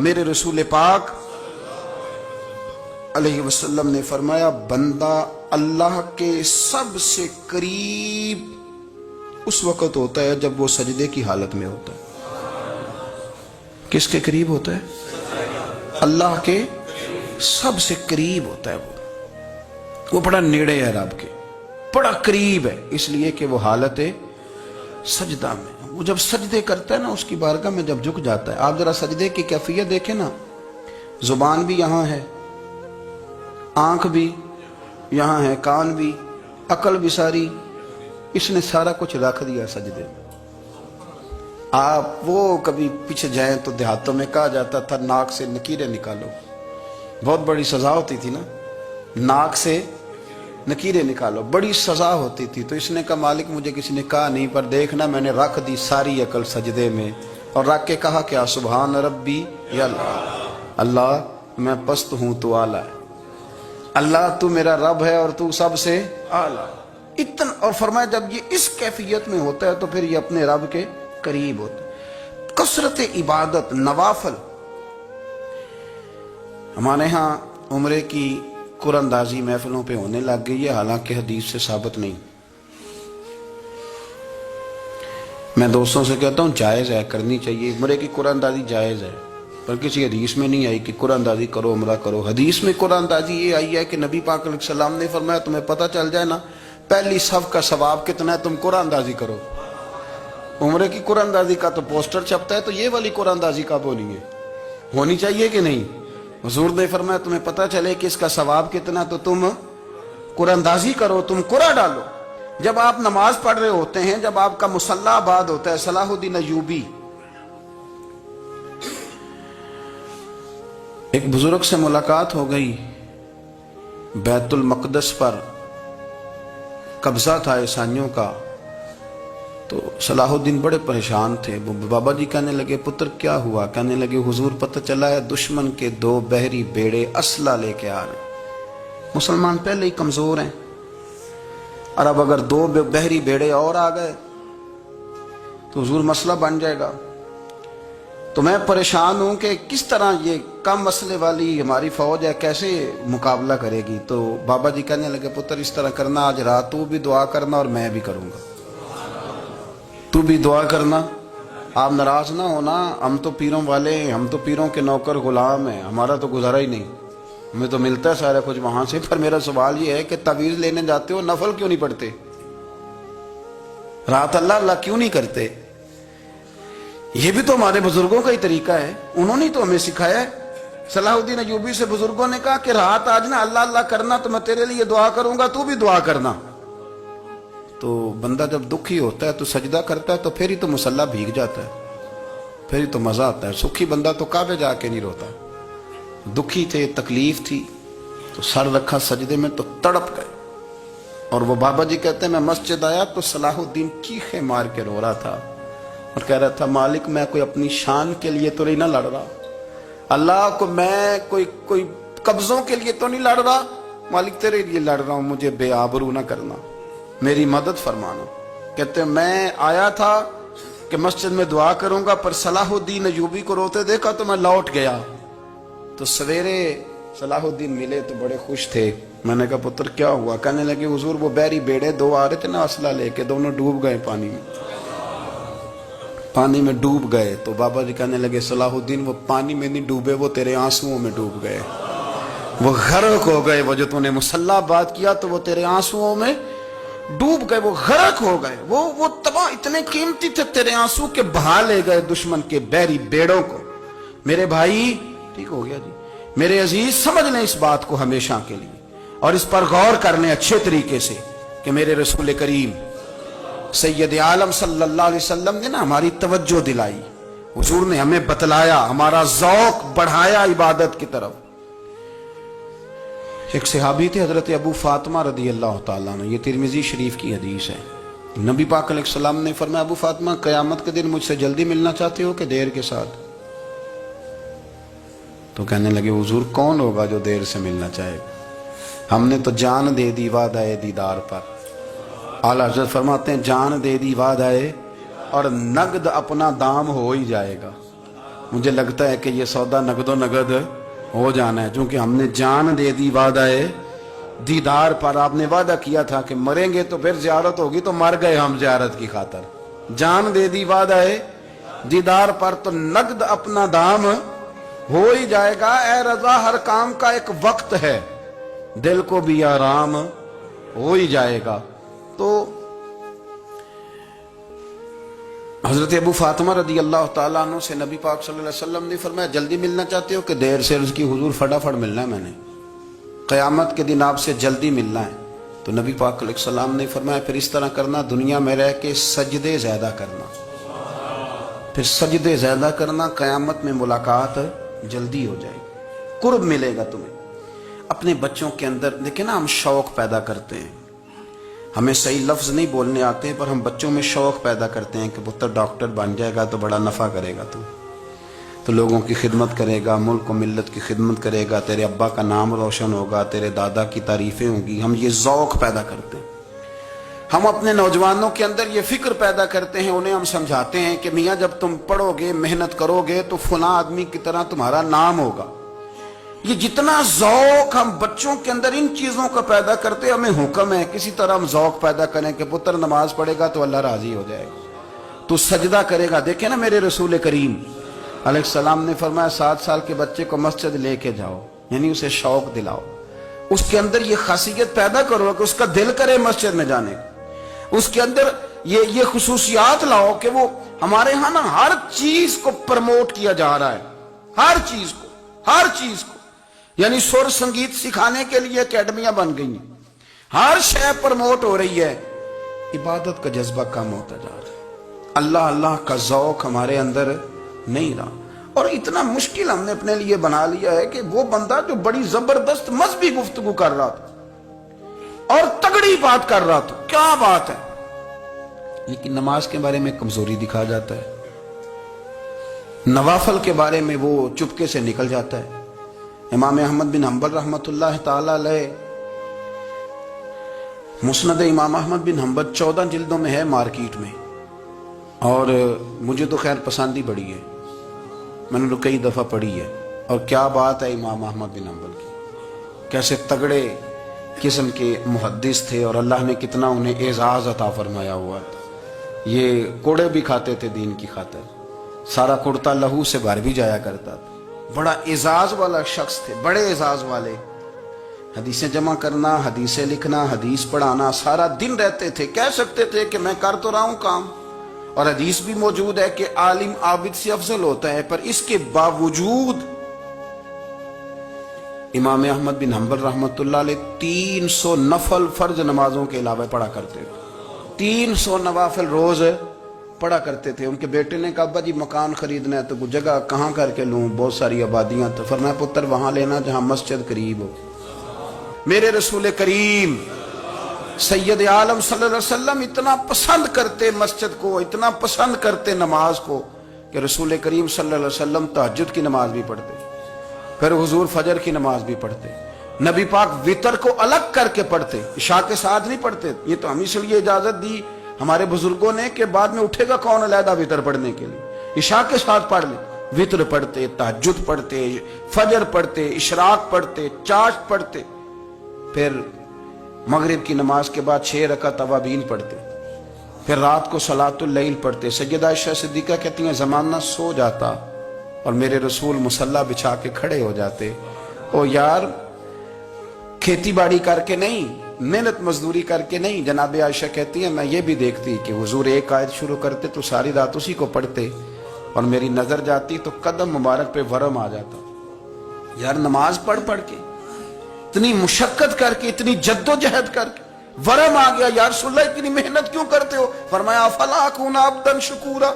میرے رسول پاک علیہ وسلم نے فرمایا بندہ اللہ کے سب سے قریب اس وقت ہوتا ہے جب وہ سجدے کی حالت میں ہوتا ہے۔ کس کے قریب ہوتا ہے؟ اللہ کے سب سے قریب ہوتا ہے۔ وہ بڑا نیڑے ہے رب کے، بڑا قریب ہے، اس لیے کہ وہ حالت سجدہ میں، وہ جب سجدے کرتا ہے نا اس کی بارگاہ میں جب جھک جاتا ہے۔ آپ ذرا سجدے کی کیفیت دیکھیں نا، زبان بھی یہاں ہے، آنکھ بھی یہاں ہے، کان بھی، عقل بھی ساری، اس نے سارا کچھ رکھ دیا سجدے میں۔ آپ وہ کبھی پیچھے جائیں تو دیہاتوں میں کہا جاتا تھا ناک سے نکیریں نکالو، بہت بڑی سزا ہوتی تھی نا، ناک سے نکیریں نکالو، بڑی سزا ہوتی تھی۔ تو اس نے کہا مالک مجھے کسی نے کہا نہیں، پر دیکھنا میں نے رکھ دی ساری عقل سجدے میں، اور رکھ کے کہا کیا سبحان ربی یا اللہ، اللہ میں پست ہوں تو اعلیٰ ہے، اللہ تو میرا رب ہے اور تو سب سے اعلیٰ اتنا۔ اور فرمایا جب یہ اس کیفیت میں ہوتا ہے تو پھر یہ اپنے رب کے قریب ہوتا ہے۔ کثرت عبادت، نوافل۔ ہمارے ہاں عمرے کی قرآن اندازی محفلوں پہ ہونے لگ گئی ہے، حالانکہ حدیث سے ثابت نہیں۔ میں دوستوں سے کہتا ہوں جائز ہے، کرنی چاہیے، عمرے کی قرآن اندازی جائز ہے، پر کسی حدیث میں نہیں آئی کہ قرآن اندازی کرو عمرہ کرو۔ حدیث میں قرآن اندازی یہ آئی ہے کہ نبی پاک علیہ السلام نے فرمایا تمہیں پتہ چل جائے نا پہلی صف کا ثواب کتنا ہے، تم قرآن اندازی کرو۔ عمرے کی قرآن اندازی کا تو پوسٹر چھپتا ہے، تو یہ والی قرآن اندازی کب ہونی ہے؟ ہونی چاہیے کہ نہیں؟ حضور نے فرمایا تمہیں پتہ چلے کہ اس کا ثواب کتنا تو تم قرآن اندازی کرو، تم قرآن ڈالو۔ جب آپ نماز پڑھ رہے ہوتے ہیں، جب آپ کا مصلی آباد ہوتا ہے، صلاح الدین ایوبی ایک بزرگ سے ملاقات ہو گئی، بیت المقدس پر قبضہ تھا عیسائیوں کا، تو صلاح الدین بڑے پریشان تھے۔ بابا جی کہنے لگے پتر کیا ہوا؟ کہنے لگے حضور پتہ چلا ہے دشمن کے 2 بحری بیڑے اسلحہ لے کے آ رہے ہیں، مسلمان پہلے ہی کمزور ہیں، اور اب اگر 2 بحری بیڑے اور آ گئے تو حضور مسئلہ بن جائے گا۔ تو میں پریشان ہوں کہ کس طرح یہ کم مسئلے والی ہماری فوج ہے کیسے مقابلہ کرے گی۔ تو بابا جی کہنے لگے پتر اس طرح کرنا، آج رات تو بھی دعا کرنا اور میں بھی کروں گا، تو بھی دعا کرنا، آپ ناراض نہ ہونا، ہم تو پیروں والے ہیں، ہم تو پیروں کے نوکر غلام ہیں، ہمارا تو گزارا ہی نہیں، ہمیں تو ملتا ہے سارا کچھ وہاں سے۔ پر میرا سوال یہ ہے کہ تعویذ لینے جاتے ہو نفل کیوں نہیں پڑھتے؟ رات اللہ اللہ کیوں نہیں کرتے؟ یہ بھی تو ہمارے بزرگوں کا ہی طریقہ ہے، انہوں نے تو ہمیں سکھایا ہے۔ صلاح الدین ایوبی سے بزرگوں نے کہا کہ رات آج نا اللہ اللہ کرنا، تو میں تیرے لیے دعا کروں گا، تو بھی دعا کرنا۔ تو بندہ جب دکھی ہوتا ہے تو سجدہ کرتا ہے تو پھر ہی تو مصلی بھیگ جاتا ہے، پھر ہی تو مزہ آتا ہے۔ سکھی بندہ تو کعبے جا کے نہیں روتا، دکھی تھے، تکلیف تھی، تو سر رکھا سجدے میں تو تڑپ گئے۔ اور وہ بابا جی کہتے ہیں میں مسجد آیا تو صلاح الدین چیخے مار کے رو رہا تھا اور کہہ رہا تھا مالک میں کوئی اپنی شان کے لیے تو نہیں نہ لڑ رہا، اللہ کو میں کوئی قبضوں کے لیے تو نہیں لڑ رہا، مالک تیرے لیے لڑ رہا ہوں، مجھے بے آبرو نہ کرنا، میری مدد فرمانا۔ کہتے ہیں میں آیا تھا کہ مسجد میں دعا کروں گا، پر صلاح الدین ایوبی کو روتے دیکھا تو میں لوٹ گیا۔ تو سویرے صلاح الدین ملے تو بڑے خوش تھے۔ میں نے کہا پتر کیا ہوا؟ کہنے لگے حضور وہ بحری بیڑے 2 آ رہے تھے نا اسلحہ لے کے، دونوں ڈوب گئے پانی میں ڈوب گئے۔ تو بابا جی کہنے لگے صلاح الدین وہ پانی میں نہیں ڈوبے، وہ تیرے آنسوؤں میں ڈوب گئے، وہ غرق ہو گئے، وہ جو تو نے مصلی بات کیا تو وہ تیرے آنسوؤں میں ڈوب گئے، وہ غرق ہو گئے، وہ تباہ، اتنے قیمتی تھے تیرے آنسو کے بہا لے گئے دشمن کے بحری بیڑوں کو۔ میرے بھائی ٹھیک ہو گیا جی، میرے عزیز سمجھ لیں اس بات کو ہمیشہ کے لیے، اور اس پر غور کر لیں اچھے طریقے سے کہ میرے رسول کریم سید عالم صلی اللہ علیہ وسلم نے نا ہماری توجہ دلائی، حضور نے ہمیں بتلایا، ہمارا ذوق بڑھایا عبادت کی طرف۔ ایک صحابی تھے حضرت ابو فاطمہ رضی اللہ تعالیٰ عنہ، یہ ترمذی شریف کی حدیث ہے۔ نبی پاک علیہ السلام نے فرمایا ابو فاطمہ قیامت کے دن مجھ سے جلدی ملنا چاہتے ہو کہ دیر کے ساتھ؟ تو کہنے لگے حضور کون ہوگا جو دیر سے ملنا چاہے گا، ہم نے تو جان دے دی وعدہ دیدار پر۔ اعلیٰ حضرت فرماتے ہیں جان دے دی وعدہ اور نقد اپنا دام ہو ہی جائے گا، مجھے لگتا ہے کہ یہ سودا نقد و نقد ہو جانا ہے، چونکہ ہم نے جان دے دی وعدہ دیدار پر. آپ نے وعدہ کیا تھا کہ مریں گے تو پھر زیارت ہوگی، تو مر گئے ہم زیارت کی خاطر. جان دے دی وعدہ دیدار پر، تو نقد اپنا دام ہو ہی جائے گا. اے رضا ہر کام کا ایک وقت ہے، دل کو بھی آرام ہو ہی جائے گا. تو حضرت ابو فاطمہ رضی اللہ تعالیٰ عنہ سے نبی پاک صلی اللہ علیہ وسلم نے فرمایا جلدی ملنا چاہتے ہو کہ دیر سے؟ اس کی حضور فٹافٹ ملنا ہے، میں نے قیامت کے دن آپ سے جلدی ملنا ہے. تو نبی پاک علیہ السلام نے فرمایا پھر اس طرح کرنا، دنیا میں رہ کے سجدے زیادہ کرنا، پھر سجدے زیادہ کرنا، قیامت میں ملاقات جلدی ہو جائے گی، قرب ملے گا تمہیں. اپنے بچوں کے اندر دیکھیں نا، ہم شوق پیدا کرتے ہیں، ہمیں صحیح لفظ نہیں بولنے آتے پر ہم بچوں میں شوق پیدا کرتے ہیں کہ پتر ڈاکٹر بن جائے گا تو بڑا نفع کرے گا، تو لوگوں کی خدمت کرے گا، ملک و ملت کی خدمت کرے گا، تیرے ابا کا نام روشن ہوگا، تیرے دادا کی تعریفیں ہوں گی. ہم یہ ذوق پیدا کرتے ہیں. ہم اپنے نوجوانوں کے اندر یہ فکر پیدا کرتے ہیں، انہیں ہم سمجھاتے ہیں کہ میاں جب تم پڑھو گے، محنت کرو گے تو فلاں آدمی کی طرح تمہارا نام ہوگا. یہ جتنا ذوق ہم بچوں کے اندر ان چیزوں کا پیدا کرتے، ہمیں حکم ہے کسی طرح ہم ذوق پیدا کریں کہ پتر نماز پڑھے گا تو اللہ راضی ہو جائے گا، تو سجدہ کرے گا. دیکھیں نا میرے رسول کریم علیہ السلام نے فرمایا 7 سال کے بچے کو مسجد لے کے جاؤ، یعنی اسے شوق دلاؤ، اس کے اندر یہ خاصیت پیدا کرو کہ اس کا دل کرے مسجد میں جانے کا، اس کے اندر یہ خصوصیات لاؤ کہ وہ ہمارے ہاں نا ہر چیز کو پرموٹ کیا جا رہا ہے، ہر چیز کو یعنی سر سنگیت سکھانے کے لیے اکیڈمیاں بن گئی ہیں، ہر شے پرموٹ ہو رہی ہے. عبادت کا جذبہ کم ہوتا جا رہا ہے، اللہ اللہ کا ذوق ہمارے اندر نہیں رہا. اور اتنا مشکل ہم نے اپنے لیے بنا لیا ہے کہ وہ بندہ جو بڑی زبردست مذہبی گفتگو کر رہا تھا اور تگڑی بات کر رہا تھا، کیا بات ہے، لیکن نماز کے بارے میں کمزوری دکھا جاتا ہے، نوافل کے بارے میں وہ چپکے سے نکل جاتا ہے. امام احمد بن حنبل رحمۃ اللہ تعالی علیہ، مسند امام احمد بن حنبل 14 جلدوں میں ہے مارکیٹ میں، اور مجھے تو خیر پسند ہی بڑی ہے، میں نے تو کئی دفعہ پڑھی ہے. اور کیا بات ہے امام احمد بن حنبل کی، کیسے تگڑے قسم کے محدث تھے اور اللہ نے کتنا انہیں اعزاز عطا فرمایا ہوا تھا. یہ کوڑے بھی کھاتے تھے دین کی خاطر، سارا کرتا لہو سے بھر بھی جایا کرتا تھا. بڑا اعزاز والا شخص تھے، بڑے اعزاز والے. حدیثیں جمع کرنا، حدیثیں لکھنا، حدیث پڑھانا، سارا دن رہتے تھے. کہہ سکتے تھے کہ میں کر تو رہا ہوں کام، اور حدیث بھی موجود ہے کہ عالم عابد سے افضل ہوتا ہے، پر اس کے باوجود امام احمد بن حنبل رحمۃ اللہ علیہ 300 نفل فرض نمازوں کے علاوہ پڑھا کرتے تھے. 300 نوافل روز پڑھا کرتے تھے. ان کے بیٹے نے کہا ابا جی مکان خریدنا ہے تو کوئی جگہ کہاں کر کے لوں، بہت ساری آبادیاں. تو فرمایا پتر وہاں لینا جہاں مسجد قریب ہو. میرے رسول کریم سید عالم صلی اللہ علیہ وسلم اتنا پسند کرتے مسجد کو، اتنا پسند کرتے نماز کو کہ رسول کریم صلی اللہ علیہ وسلم تہجد کی نماز بھی پڑھتے، پھر حضور فجر کی نماز بھی پڑھتے. نبی پاک وتر کو الگ کر کے پڑھتے، عشاء کے ساتھ نہیں پڑھتے. یہ تو ہم اس لیے اجازت دی ہمارے بزرگوں نے کہ بعد میں اٹھے گا کون علیحدہ وتر پڑھنے کے لیے، عشاء کے ساتھ پڑھ لیں. وتر پڑھتے، تہجد پڑھتے، فجر پڑھتے، اشراق پڑھتے، چاشت پڑھتے، پھر مغرب کی نماز کے بعد 6 رکعت اوابین پڑھتے، پھر رات کو صلاۃ اللیل پڑھتے. سیدہ عائشہ صدیقہ کہتی ہیں زمانہ سو جاتا اور میرے رسول مصلی بچھا کے کھڑے ہو جاتے. او یار کھیتی باڑی کر کے نہیں، محنت مزدوری کر کے نہیں. جناب عائشہ کہتی ہیں میں یہ بھی دیکھتی کہ حضور ایک آیت شروع کرتے تو ساری رات اسی کو پڑھتے، اور میری نظر جاتی تو قدم مبارک پہ ورم آ جاتا. یار نماز پڑھ پڑھ کے، اتنی مشقت کر کے، اتنی جد و جہد کر کے ورم آ گیا. یا رسول اللہ اتنی محنت کیوں کرتے ہو؟ فرمایا افلا اکون عبدا شکورا،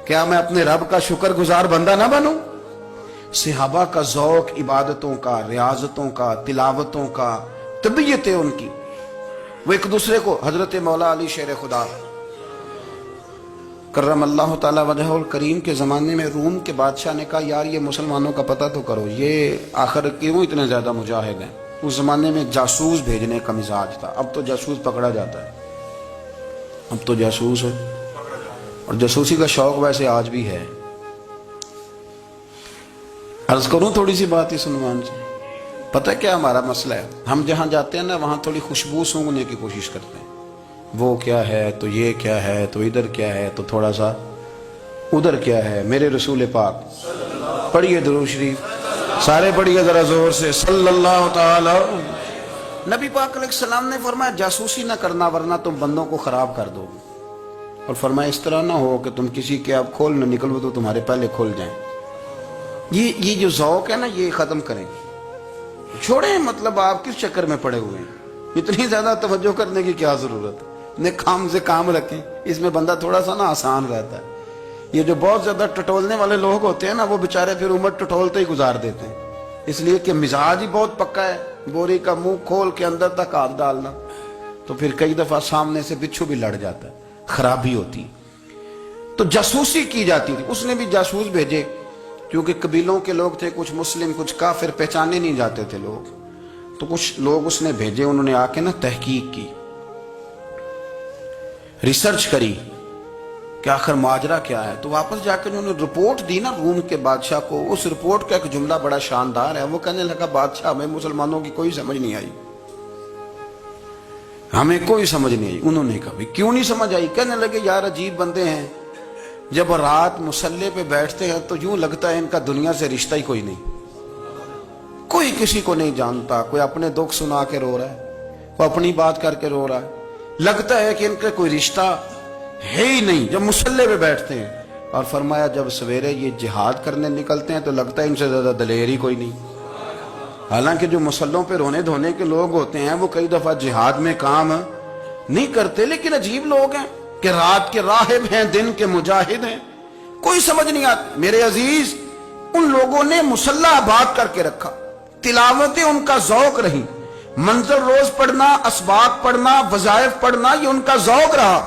کیا میں اپنے رب کا شکر گزار بندہ نہ بنوں؟ صحابہ کا ذوق عبادتوں کا، ریاضتوں کا، تلاوتوں کا، طبیعت ان کی، وہ ایک دوسرے کو. حضرت مولا علی شیر خدا کرم اللہ تعالی وجہہ الکریم کے زمانے میں روم کے بادشاہ نے کہا یار یہ مسلمانوں کا پتہ تو کرو، یہ آخر کیوں اتنے زیادہ مجاہد ہیں. اس زمانے میں جاسوس بھیجنے کا مزاج تھا، اب تو جاسوس پکڑا جاتا ہے، اب تو جاسوس ہے، اور جاسوسی کا شوق ویسے آج بھی ہے. عرض کروں تھوڑی سی بات اس عنوان سے. پتہ کیا ہمارا مسئلہ ہے؟ ہم جہاں جاتے ہیں نا وہاں تھوڑی خوشبو سونگنے کی کوشش کرتے ہیں. وہ کیا ہے تو یہ کیا ہے تو ادھر کیا ہے تو تھوڑا سا ادھر کیا ہے. میرے رسول پاک پڑھیے درود شریف سارے پڑھیے ذرا زور سے صلی اللہ تعالی. نبی پاک علیہ السلام نے فرمایا جاسوسی نہ کرنا ورنہ تم بندوں کو خراب کر دو. اور فرمایا اس طرح نہ ہو کہ تم کسی کے آپ کھول نہ نکلو تو تمہارے پہلے کھول جائیں. یہ جو ذوق ہے نا یہ ختم کریں. چھوڑیں مطلب آپ کس چکر میں پڑے ہوئے ہیں. اتنی زیادہ توجہ کرنے کی کیا ضرورت ہے. کام سے کام رکھیں. اس میں بندہ تھوڑا سا نا آسان رہتا ہے. یہ جو بہت زیادہ ٹٹولنے والے لوگ ہوتے ہیں نا وہ بےچارے پھر عمر ٹٹولتے ہی گزار دیتے ہیں. اس لیے کہ مزاج ہی بہت پکا ہے. بوری کا منہ کھول کے اندر تک ہاتھ ڈالنا تو پھر کئی دفعہ سامنے سے بچھو بھی لڑ جاتا ہے. خرابی ہوتی. تو جاسوسی کی جاتی تھی. اس نے بھی جاسوس بھیجے کیونکہ قبیلوں کے لوگ تھے کچھ مسلم کچھ کافر پہچانے نہیں جاتے تھے لوگ. تو کچھ لوگ اس نے بھیجے. انہوں نے آ کے نا تحقیق کی ریسرچ کری کہ آخر ماجرا کیا ہے. تو واپس جا کے انہوں نے رپورٹ دی نا روم کے بادشاہ کو. اس رپورٹ کا ایک جملہ بڑا شاندار ہے. وہ کہنے لگا بادشاہ ہمیں مسلمانوں کی کوئی سمجھ نہیں آئی. ہمیں کوئی سمجھ نہیں آئی. انہوں نے کہا کیوں نہیں سمجھ آئی. کہنے لگے یار عجیب بندے ہیں. جب رات مصلے پہ بیٹھتے ہیں تو یوں لگتا ہے ان کا دنیا سے رشتہ ہی کوئی نہیں. کوئی کسی کو نہیں جانتا. کوئی اپنے دکھ سنا کے رو رہا ہے کوئی اپنی بات کر کے رو رہا ہے. لگتا ہے کہ ان کا کوئی رشتہ ہے ہی نہیں جب مصلے پہ بیٹھتے ہیں. اور فرمایا جب سویرے یہ جہاد کرنے نکلتے ہیں تو لگتا ہے ان سے زیادہ دلیر ہی کوئی نہیں. حالانکہ جو مسلوں پہ رونے دھونے کے لوگ ہوتے ہیں وہ کئی دفعہ جہاد میں کام نہیں کرتے. لیکن عجیب لوگ ہیں کہ رات کے راہب ہیں دن کے مجاہد ہیں. کوئی سمجھ نہیں آتی. میرے عزیز ان لوگوں نے مصلہ آباد کر کے رکھا. تلاوتیں ان کا ذوق رہی. منظر روز پڑھنا اسباق پڑھنا وظائف پڑھنا یہ ان کا ذوق رہا.